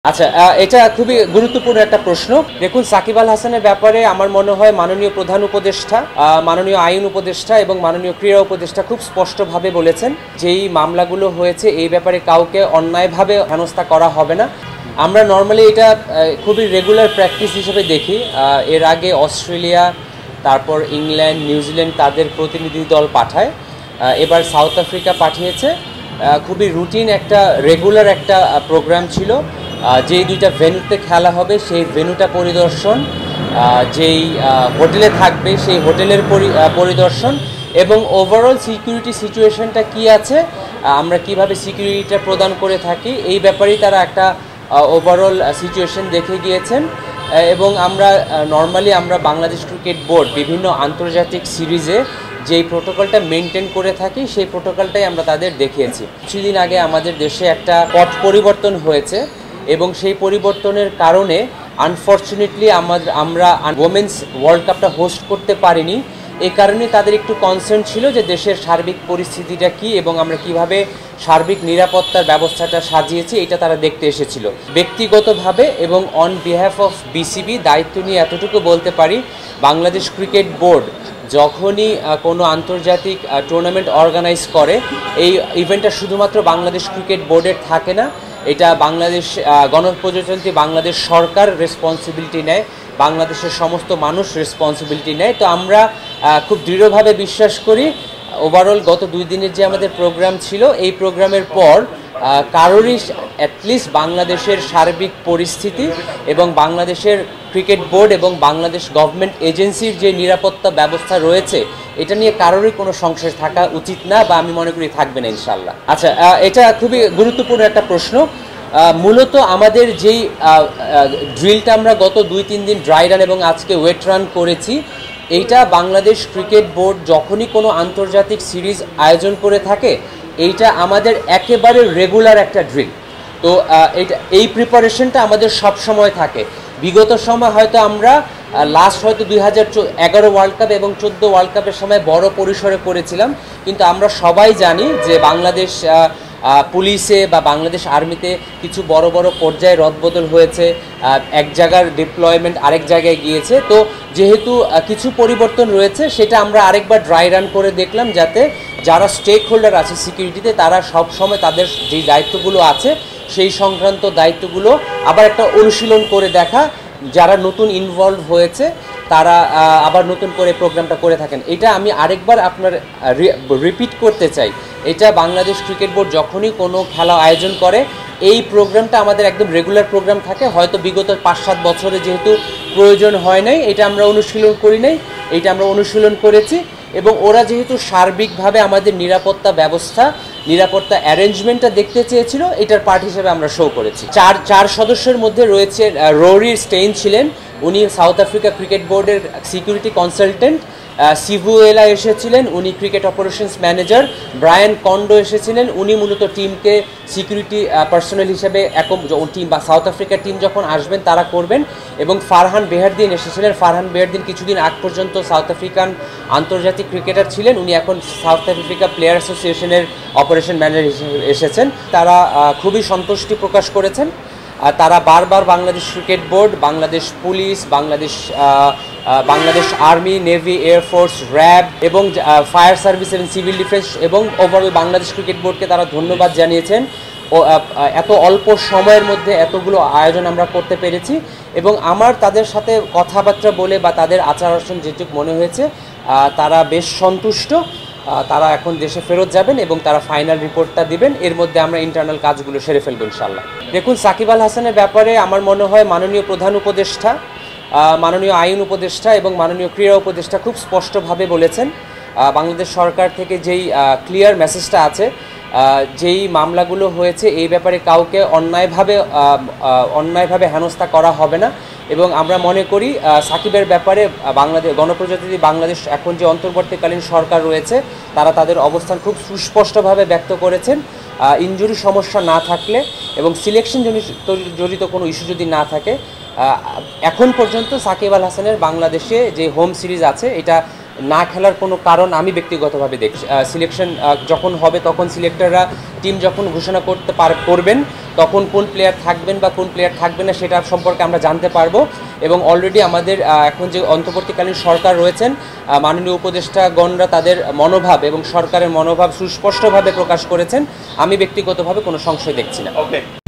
আচ্ছা, এটা খুবই গুরুত্বপূর্ণ একটা প্রশ্ন। দেখুন, সাকিব আল হাসানের ব্যাপারে আমার মনে হয় মাননীয় প্রধান উপদেষ্টা, মাননীয় আইন উপদেষ্টা এবং মাননীয় ক্রীড়া উপদেষ্টা খুব স্পষ্টভাবে বলেছেন যেই মামলাগুলো হয়েছে এই ব্যাপারে কাউকে অন্যায়ভাবে হেনস্থা করা হবে না। আমরা নর্মালি এটা খুবই রেগুলার প্র্যাকটিস হিসেবে দেখি। এর আগে অস্ট্রেলিয়া, তারপর ইংল্যান্ড, নিউজিল্যান্ড তাদের প্রতিনিধি দল পাঠায়, এবার সাউথ আফ্রিকা পাঠিয়েছে। খুবই রুটিন একটা রেগুলার একটা প্রোগ্রাম ছিল। যেই দুইটা ভেন্যুতে খেলা হবে সেই ভেন্যুটা পরিদর্শন, যেই হোটেলে থাকবে সেই হোটেলের পরিদর্শন এবং ওভারঅল সিকিউরিটি সিচুয়েশনটা কি আছে, আমরা কিভাবে সিকিউরিটিটা প্রদান করে থাকি এই ব্যাপারেই তারা একটা ওভারঅল সিচুয়েশন দেখে গিয়েছেন। এবং আমরা নর্মালি বাংলাদেশ ক্রিকেট বোর্ড বিভিন্ন আন্তর্জাতিক সিরিজে যেই প্রোটোকলটা মেনটেন করে থাকি সেই প্রোটোকলটাই আমরা তাদের দেখিয়েছি। কিছুদিন আগে আমাদের দেশে একটা পট পরিবর্তন হয়েছে এবং সেই পরিবর্তনের কারণে আনফর্চুনেটলি আমরা ওমেন্স ওয়ার্ল্ড কাপটা হোস্ট করতে পারিনি। এই কারণে তাদের একটু কনসার্ন ছিল যে দেশের সার্বিক পরিস্থিতিটা কী এবং আমরা কিভাবে সার্বিক নিরাপত্তার ব্যবস্থাটা সাজিয়েছি এটা তারা দেখতে এসেছিল। ব্যক্তিগতভাবে এবং অন বিহাফ অফ বিসিবি দায়িত্ব নিয়ে এতটুকু বলতে পারি, বাংলাদেশ ক্রিকেট বোর্ড যখনই কোনো আন্তর্জাতিক টুর্নামেন্ট অর্গানাইজ করে এই ইভেন্টটা শুধুমাত্র বাংলাদেশ ক্রিকেট বোর্ডের থাকে না, এটা বাংলাদেশ গণপ্রজাতন্ত্রী বাংলাদেশ সরকার রেসপন্সিবিলিটি নেয়, বাংলাদেশের সমস্ত মানুষ রেসপন্সিবিলিটি নেয়। তো আমরা খুব দৃঢ়ভাবে বিশ্বাস করি ওভারঅল গত 2 দিনের যে আমাদের প্রোগ্রাম ছিল এই প্রোগ্রামের পর কারোরই অ্যাটলিস্ট বাংলাদেশের সার্বিক পরিস্থিতি এবং বাংলাদেশের ক্রিকেট বোর্ড এবং বাংলাদেশ গভর্নমেন্ট এজেন্সির যে নিরাপত্তা ব্যবস্থা রয়েছে এটা নিয়ে কারোরই কোনো সংশয় থাকা উচিত না বা আমি মনে করি থাকবে না ইনশাল্লাহ। আচ্ছা, এটা খুবই গুরুত্বপূর্ণ একটা প্রশ্ন। মূলত আমাদের যেই ড্রিলটা আমরা গত 2-3 দিন ড্রাই রান এবং আজকে ওয়েট রান করেছি, এইটা বাংলাদেশ ক্রিকেট বোর্ড যখনই কোনো আন্তর্জাতিক সিরিজ আয়োজন করে থাকে এইটা আমাদের একেবারে রেগুলার একটা ড্রিল। তো এই প্রিপারেশনটা আমাদের সব সময় থাকে। বিগত সময় হয়তো আমরা লাস্ট হয়তো 2011 ওয়ার্ল্ড কাপ এবং 14 ওয়ার্ল্ড কাপের সময় বড় পরিসরে করেছিলাম, কিন্তু আমরা সবাই জানি যে বাংলাদেশ পুলিশে বা বাংলাদেশ আর্মিতে কিছু বড় বড় পর্যায়ে রদবদল হয়েছে, এক জায়গার ডিপ্লয়মেন্ট আরেক জায়গায় গিয়েছে। তো যেহেতু কিছু পরিবর্তন রয়েছে সেটা আমরা আরেকবার ড্রাই রান করে দেখলাম যাতে যারা স্টেক হোল্ডার আছে সিকিউরিটিতে তারা সব সময় তাদের যেই দায়িত্বগুলো আছে সেই সংক্রান্ত দায়িত্বগুলো আবার একটা অনুশীলন করে দেখা, যারা নতুন ইনভলভ হয়েছে তারা আবার নতুন করে প্রোগ্রামটা করে থাকেন। এটা আমি আরেকবার আপনার রিপিট করতে চাই, এটা বাংলাদেশ ক্রিকেট বোর্ড যখনই কোনো খেলা আয়োজন করে এই প্রোগ্রামটা আমাদের একদম রেগুলার প্রোগ্রাম থাকে। হয়তো বিগত 5-7 বছরে যেহেতু প্রয়োজন হয় নাই এটা আমরা অনুশীলন করি নাই, এইটা আমরা অনুশীলন করেছি এবং ওরা যেহেতু সার্বিকভাবে আমাদের নিরাপত্তা ব্যবস্থা নিরাপত্তা অ্যারেঞ্জমেন্টটা দেখতে চেয়েছিল এটার পার্ট হিসেবে আমরা শো করেছি। চার সদস্যের মধ্যে রয়েছে রোরি স্টেইন ছিলেন, উনি সাউথ আফ্রিকা ক্রিকেট বোর্ডের সিকিউরিটি কনসালটেন্ট, সিভুয়েলা এসেছিলেন, উনি cricket operations manager, Brian condo এসেছিলেন, উনি মূলত টিমকে সিকিউরিটি পার্সোনাল হিসেবে টিম বা সাউথ আফ্রিকার টিম যখন আসবেন তারা করবেন, এবং ফারহান বেহারদিন এসেছিলেন। ফারহান বেহারদিন কিছুদিন আগ পর্যন্ত সাউথ আফ্রিকান আন্তর্জাতিক ক্রিকেটার ছিলেন, উনি এখন সাউথ আফ্রিকা প্লেয়ার অ্যাসোসিয়েশনের অপারেশন ম্যানেজার হিসেবে এসেছেন। তারা খুবই সন্তুষ্টি প্রকাশ করেছেন। তারা বারবার Bangladesh cricket board, Bangladesh police, Bangladesh army, navy, air force, RAB এবং ফায়ার সার্ভিস এবং সিভিল ডিফেন্স এবং ওভারঅল বাংলাদেশ ক্রিকেট বোর্ডকে তারা ধন্যবাদ জানিয়েছেন। এত অল্প সময়ের মধ্যে এতগুলো আয়োজন আমরা করতে পেরেছি এবং আমার তাদের সাথে কথাবার্তা বলে বা তাদের আচার আচরণ যেটুকু মনে হয়েছে তারা বেশ সন্তুষ্ট। তারা এখন দেশে ফেরত যাবেন এবং তারা ফাইনাল রিপোর্টটা দিবেন, এর মধ্যে আমরা ইন্টারনাল কাজগুলো সেরে ফেলবো ইনশাল্লাহ। দেখুন, সাকিব আল হাসানের ব্যাপারে আমার মনে হয় মাননীয় প্রধান উপদেষ্টা, মাননীয় আইন উপদেষ্টা এবং মাননীয় ক্রীড়া উপদেষ্টা খুব স্পষ্টভাবে বলেছেন বাংলাদেশ সরকার থেকে যেই ক্লিয়ার মেসেজটা আছে, যেই মামলাগুলো হয়েছে এই ব্যাপারে কাউকে অন্যায়ভাবে হেনস্থা করা হবে না এবং আমরা মনে করি সাকিবের ব্যাপারে বাংলাদেশ গণপ্রজাতন্ত্রী বাংলাদেশ এখন যে অন্তর্বর্তীকালীন সরকার রয়েছে তারা তাদের অবস্থান খুব সুস্পষ্টভাবে ব্যক্ত করেছেন। ইনজুরি সমস্যা না থাকলে এবং সিলেকশন জড়িত কোনো ইস্যু যদি না থাকে, এখন পর্যন্ত সাকিব আল হাসানের বাংলাদেশে যে হোম সিরিজ আছে এটা না খেলার কোনো কারণ আমি ব্যক্তিগতভাবে দেখছি। সিলেকশন যখন হবে তখন সিলেক্টররা টিম যখন ঘোষণা করবেন তখন কোন প্লেয়ার থাকবেন বা কোন প্লেয়ার থাকবে না সেটা সম্পর্কে আমরা জানতে পারবো। এবং অলরেডি আমাদের এখন যে অন্তর্বর্তীকালীন সরকার রয়েছেন, মাননীয় উপদেষ্টাগণরা তাদের মনোভাব এবং সরকারের মনোভাব সুস্পষ্টভাবে প্রকাশ করেছেন। আমি ব্যক্তিগতভাবে কোনো সংশয় দেখছি না। ওকে।